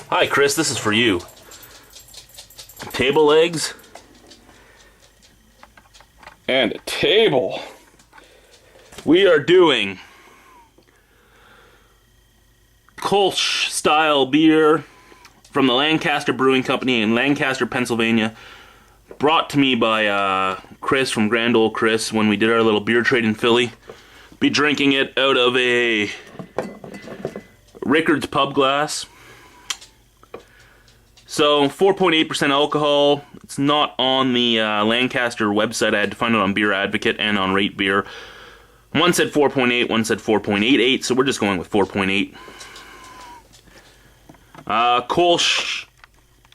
Hi, Chris, this is for you. Table legs. And a table. We are doing Kolsch style beer from the Lancaster Brewing Company in Lancaster, Pennsylvania. Brought to me by Chris from Grandilochris when we did our little beer trade in Philly. Be drinking it out of a Rickard's pub glass. So 4.8% alcohol. It's not on the Lancaster website. I had to find it on Beer Advocate and on Rate Beer. One said 4.8, one said 4.88, so we're just going with 4.8. Kolsch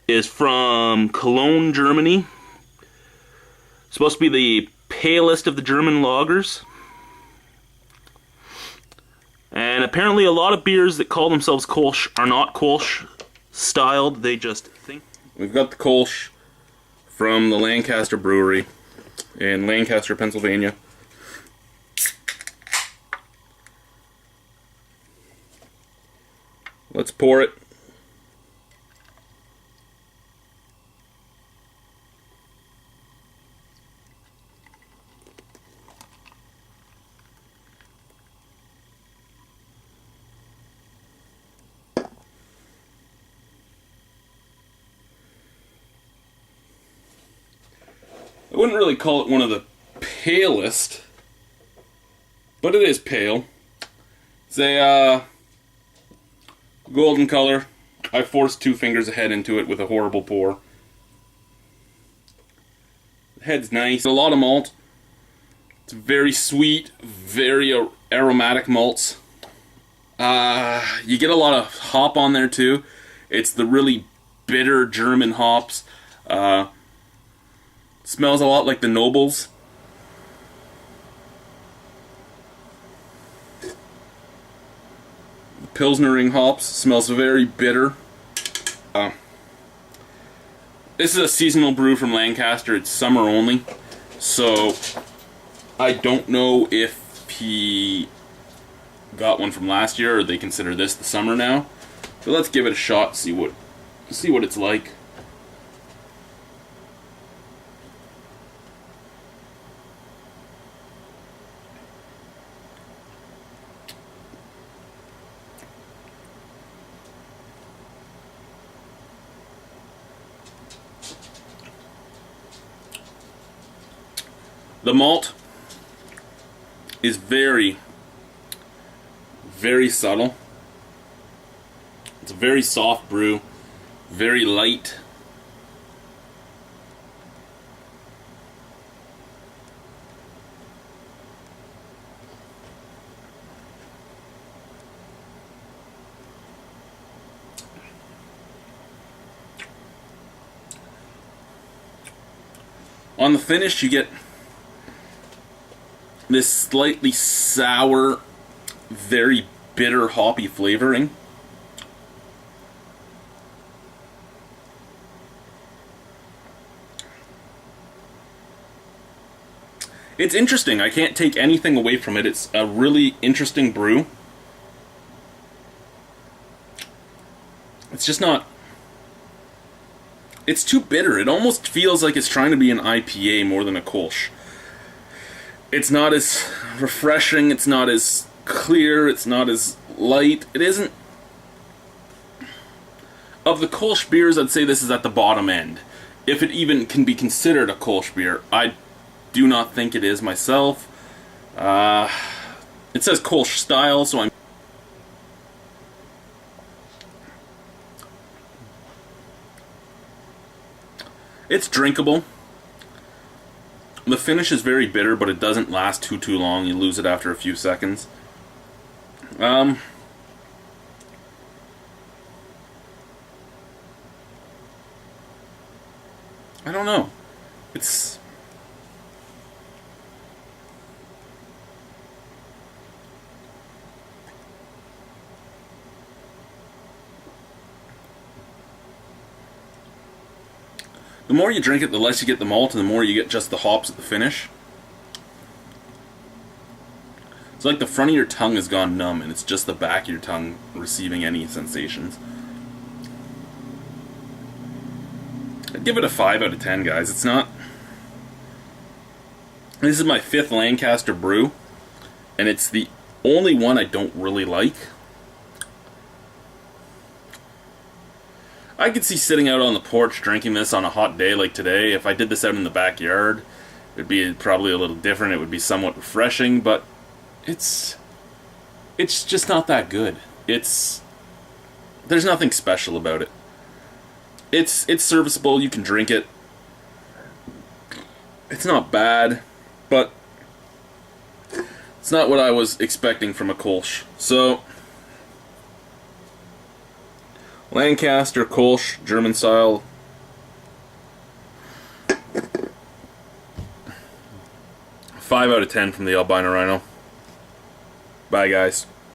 is from Cologne, Germany. Supposed to be the palest of the German lagers. And apparently a lot of beers that call themselves Kolsch are not Kolsch styled, they just think. We've got the Kolsch from the Lancaster Brewery in Lancaster, Pennsylvania. Let's pour it. I wouldn't really call it one of the palest, but it is pale. It's a golden color. I forced 2 fingers of head into it with a horrible pour. The head's nice. A lot of malt. It's very sweet, very aromatic malts. You get a lot of hop on there too. It's the really bitter German hops. Smells a lot like the Nobles. Pilsnering hops. Smells very bitter. This is a seasonal brew from Lancaster. It's summer only. So I don't know if he got one from last year or they consider this the summer now. So let's give it a shot, see what it's like. The malt is very, very subtle. It's a very soft brew, very light. On the finish, you get this slightly sour, very bitter hoppy flavoring. It's interesting. I can't take anything away from it. It's a really interesting brew. It's just not... It's too bitter. It almost feels like it's trying to be an IPA more than a Kolsch. It's not as refreshing, it's not as clear, it's not as light. It isn't... Of the Kolsch beers, I'd say this is at the bottom end. If it even can be considered a Kolsch beer. I do not think it is myself. It says Kolsch style, so I'm... It's drinkable. The finish is very bitter, but it doesn't last too long. You lose it after a few seconds. I don't know. It's... The more you drink it, the less you get the malt, and the more you get just the hops at the finish. It's like the front of your tongue has gone numb, and it's just the back of your tongue receiving any sensations. give it a 5 out of 10, guys. It's not... This is my 5th Lancaster brew, and it's the only one I don't really like. I could see sitting out on the porch drinking this on a hot day like today. If I did this out in the backyard, it'd be probably a little different. It would be somewhat refreshing, but it's just not that good. There's nothing special about it. It's serviceable. You can drink it. It's not bad, but it's not what I was expecting from a Kolsch. So, Lancaster Kolsch, German style. Five out of 10 from the Albino Rhino. Bye, guys.